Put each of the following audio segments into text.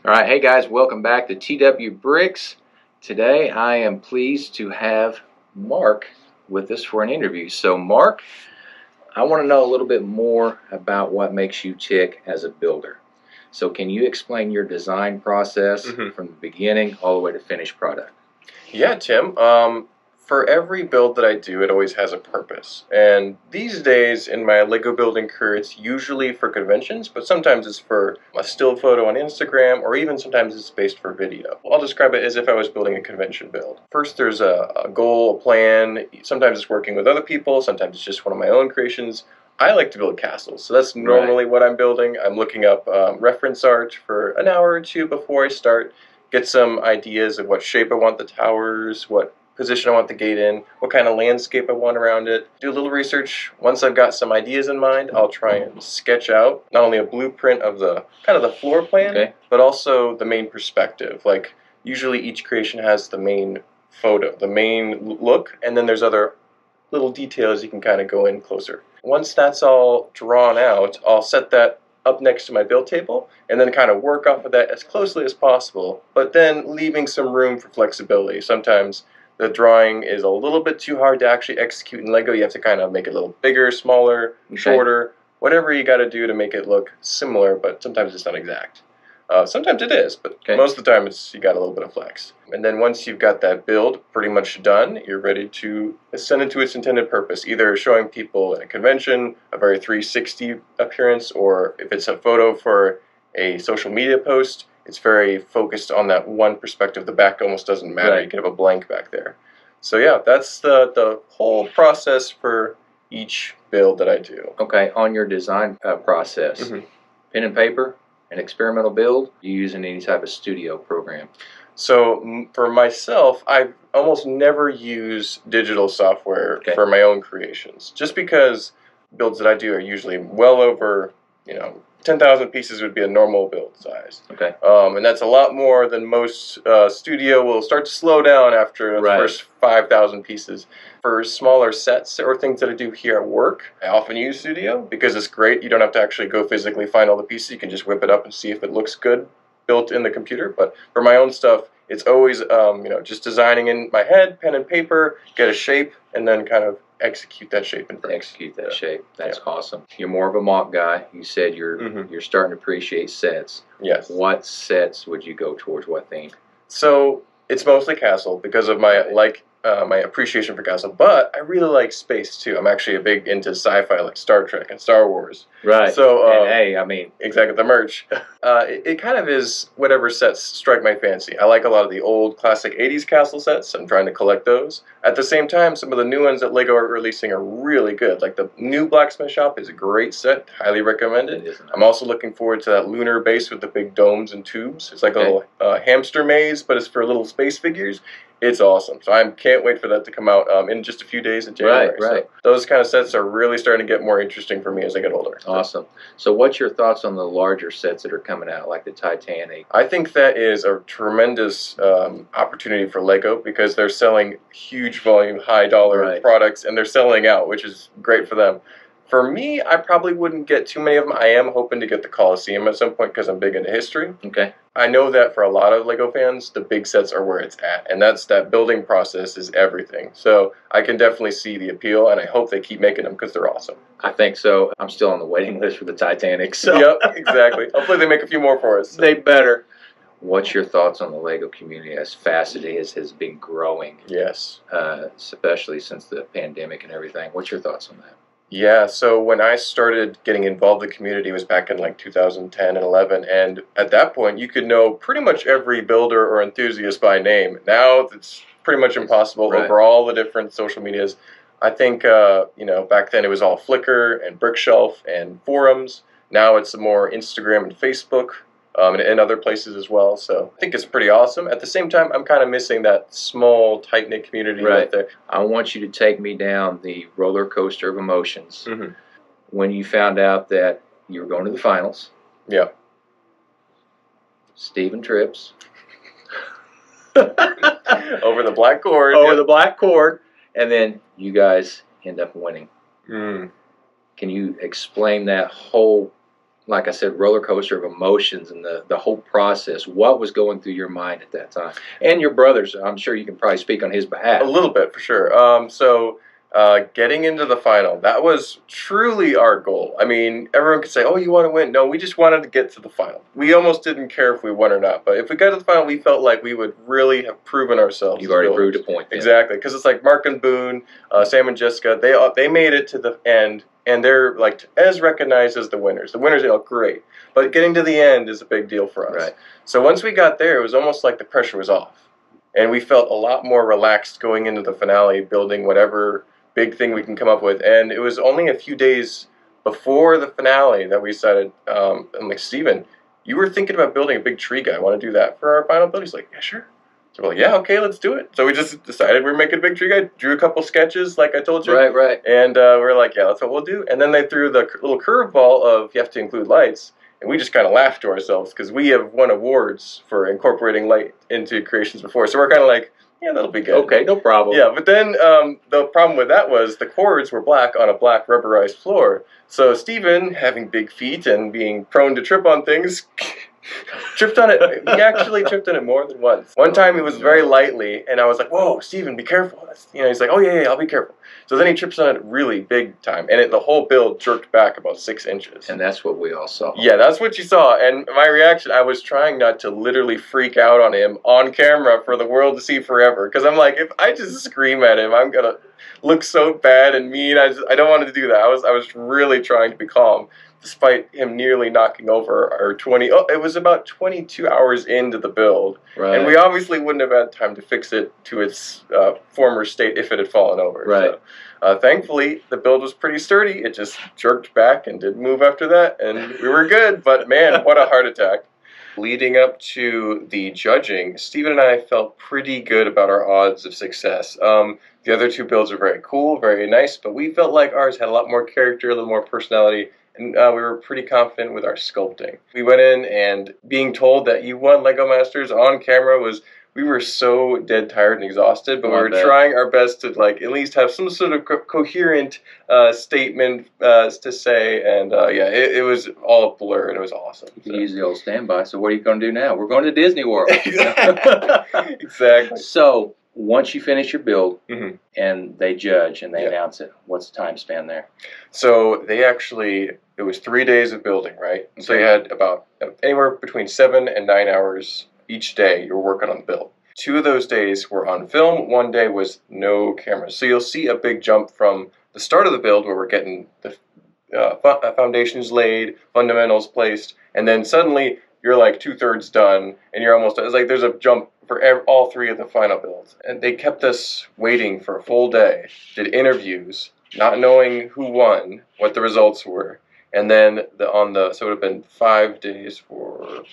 All right, hey guys, welcome back to TW Bricks. Today I am pleased to have Mark with us for an interview. So Mark, I want to know a little bit more about what makes you tick as a builder. So can you explain your design process from the beginning all the way to finished product? Yeah, Tim. For every build that I do, it always has a purpose. And these days in my Lego building career, it's usually for conventions, but sometimes it's for a still photo on Instagram, or even sometimes it's based for video. I'll describe it as if I was building a convention build. First, there's a goal, a plan. Sometimes it's working with other people. Sometimes it's just one of my own creations. I like to build castles, so that's normally what I'm building. I'm looking up reference art for an hour or two before I start, get some ideas of what shape I want the towers, what position I want the gate in, what kind of landscape I want around it. Do a little research. Once I've got some ideas in mind, I'll try and sketch out not only a blueprint of the kind of the floor plan, but also the main perspective. Like usually each creation has the main photo, the main look, and then there's other little details you can kind of go in closer. Once that's all drawn out, I'll set that up next to my build table and then kind of work off of that as closely as possible, but then leaving some room for flexibility. Sometimes the drawing is a little bit too hard to actually execute in Lego. You have to kind of make it a little bigger, smaller, shorter, whatever you got to do to make it look similar, but sometimes it's not exact. Sometimes it is, but most of the time you got a little bit of flex. And then once you've got that build pretty much done, you're ready to send it to its intended purpose, either showing people in a convention, a very 360 appearance, or if it's a photo for a social media post, it's very focused on that one perspective. The back almost doesn't matter. You can have a blank back there. So yeah, that's the whole process for each build that I do. Okay, on your design process, pen and paper, an experimental build, you using any type of studio program? So for myself, I almost never use digital software for my own creations, just because builds that I do are usually well over, 10,000 pieces would be a normal build size. And that's a lot more than most studio will start to slow down after the first 5,000 pieces. For smaller sets or things that I do here at work, I often use Studio because it's great. You don't have to actually go physically find all the pieces. You can just whip it up and see if it looks good built in the computer. But for my own stuff, it's always just designing in my head, pen and paper, get a shape, and then kind of execute that shape and execute that shape. That's awesome. You're more of a mock guy. You said you're starting to appreciate sets. Yes. What sets would you go towards? What theme? So it's mostly castle because of my my appreciation for castle, but I really like space too. I'm actually a big into sci-fi like Star Trek and Star Wars. So and hey, I mean, exactly, the merch. It kind of is whatever sets strike my fancy. I like a lot of the old classic 80s castle sets. I'm trying to collect those. At the same time, some of the new ones that Lego are releasing are really good. Like the new Blacksmith Shop is a great set. Highly recommend it. I'm also looking forward to that lunar base with the big domes and tubes. It's like a little hamster maze, but it's for little space figures. It's awesome. So I can't wait for that to come out in just a few days in January. So those kind of sets are really starting to get more interesting for me as I get older. Awesome. So what's your thoughts on the larger sets that are coming out, like the Titanic? I think that is a tremendous opportunity for Lego because they're selling huge volume, high dollar products, and they're selling out, which is great for them. For me, I probably wouldn't get too many of them. I am hoping to get the Colosseum at some point because I'm big into history. I know that for a lot of Lego fans, the big sets are where it's at, and that building process is everything. So I can definitely see the appeal, and I hope they keep making them because they're awesome. I think so. I'm still on the waiting list for the Titanic. So. Yep, exactly. Hopefully they make a few more for us. They better. What's your thoughts on the Lego community as fast as it has been growing? Yes. Especially since the pandemic and everything. What's your thoughts on that? Yeah, so when I started getting involved in the community, it was back in like 2010 and 11, and at that point you could know pretty much every builder or enthusiast by name. Now it's pretty much impossible over all the different social medias. I think, back then it was all Flickr and Brickshelf and forums. Now it's more Instagram and Facebook. And other places as well. So I think it's pretty awesome. At the same time, I'm kind of missing that small, tight-knit community out there. I want you to take me down the roller coaster of emotions when you found out that you were going to the finals. Yeah. Stephen trips. Over the black cord. Over the black cord. And then you guys end up winning. Can you explain that whole like I said, roller coaster of emotions and the whole process. What was going through your mind at that time? And your brother's, I'm sure you can probably speak on his behalf. A little bit, for sure. Getting into the final, that was truly our goal. I mean, everyone could say, oh, you want to win. No, we just wanted to get to the final. We almost didn't care if we won or not. But if we got to the final, we felt like we would really have proven ourselves. You've already proved a point. Then. Exactly. Because it's like Mark and Boone, Sam and Jessica, they made it to the end. And they're like as recognized as the winners. The winners are great. But getting to the end is a big deal for us. Right. So once we got there, it was almost like the pressure was off. And we felt a lot more relaxed going into the finale, building whatever big thing we can come up with. And it was only a few days before the finale that we decided, I'm like, Steven, you were thinking about building a big tree guy. Want to do that for our final build? He's like, yeah, sure. So we're like, yeah, okay, let's do it. So we just decided we're making a big tree guy, drew a couple sketches like I told you. Right. And we're like, yeah, that's what we'll do. And then they threw the little curveball of you have to include lights. And we just kind of laughed to ourselves because we have won awards for incorporating light into creations before. So we're kind of like, yeah, that'll be good. Okay, no problem. Yeah, but then the problem with that was the cords were black on a black rubberized floor. So Steven, having big feet and being prone to trip on things, tripped on it. He actually tripped on it more than once. One time it was very lightly, and I was like, whoa, Steven, be careful. He's like, oh, yeah, I'll be careful. So then he trips on it really big time, and the whole build jerked back about 6 inches. And that's what we all saw. Yeah, that's what you saw. And my reaction, I was trying not to literally freak out on him on camera for the world to see forever. Because I'm like, if I just scream at him, I'm going to look so bad and mean. I don't want to do that. I was really trying to be calm, despite him nearly knocking over our 20. Oh, it was about 22 hours into the build. Right. And we obviously wouldn't have had time to fix it to its former state if it had fallen over. Right. So, thankfully, the build was pretty sturdy. It just jerked back and didn't move after that, and we were good. But man, what a heart attack. Leading up to the judging, Steven and I felt pretty good about our odds of success. The other two builds are very cool, very nice, but we felt like ours had a lot more character, a little more personality, and we were pretty confident with our sculpting. We went in, and being told that you won LEGO Masters on camera we were so dead tired and exhausted, but we were trying our best to at least have some sort of coherent statement to say, and it was all a blur, and it was awesome. You can use the old standby. So what are you going to do now? We're going to Disney World. Exactly. So once you finish your build and they judge and they announce it, what's the time span there? So it was 3 days of building, right? Okay. So you had about anywhere between 7 and 9 hours each day you were working on the build. 2 of those days were on film. 1 day was no camera. So you'll see a big jump from the start of the build where we're getting the foundations laid, fundamentals placed, and then suddenly you're like 2/3 done, and you're almost done. It's like there's a jump for all 3 of the final builds. And they kept us waiting for a full day, did interviews, not knowing who won, what the results were. And then so it would have been 5 days 4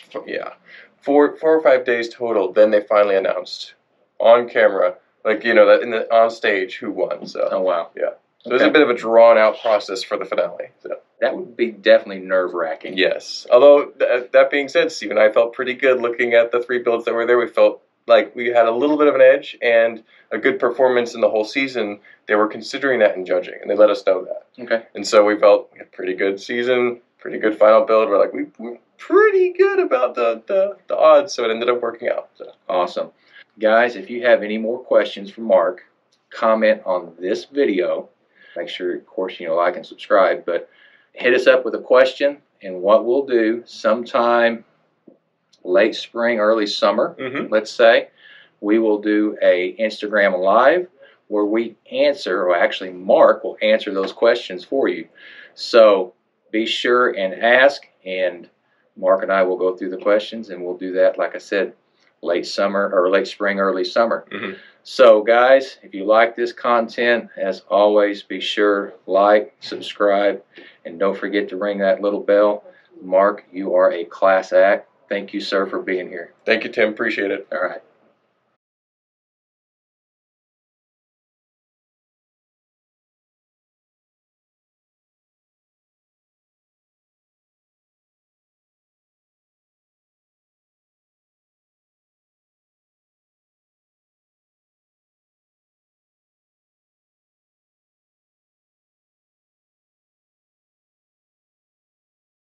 or 5 days total. Then they finally announced on camera, that on stage who won. So oh wow, yeah. So it was a bit of a drawn out process for the finale. So. That would be definitely nerve-wracking. Yes. Although that being said, Steve and I felt pretty good looking at the 3 builds that were there. We felt like we had a little bit of an edge and a good performance in the whole season. They were considering that in judging, and they let us know that. Okay. And so we felt we had a pretty good season, pretty good final build. We're like, we're pretty good about the odds, so it ended up working out. So. Awesome. Guys, if you have any more questions for Mark, comment on this video. Make sure, of course, like and subscribe, but hit us up with a question, and what we'll do sometime late spring, early summer, let's say, we will do a Instagram Live where we answer, or actually Mark will answer those questions for you. So be sure and ask, and Mark and I will go through the questions, and we'll do that, like I said, late summer or late spring, early summer. So guys, if you like this content, as always, be sure like, subscribe, and don't forget to ring that little bell. Mark, you are a class act. Thank you, sir, for being here. Thank you, Tim. Appreciate it. All right.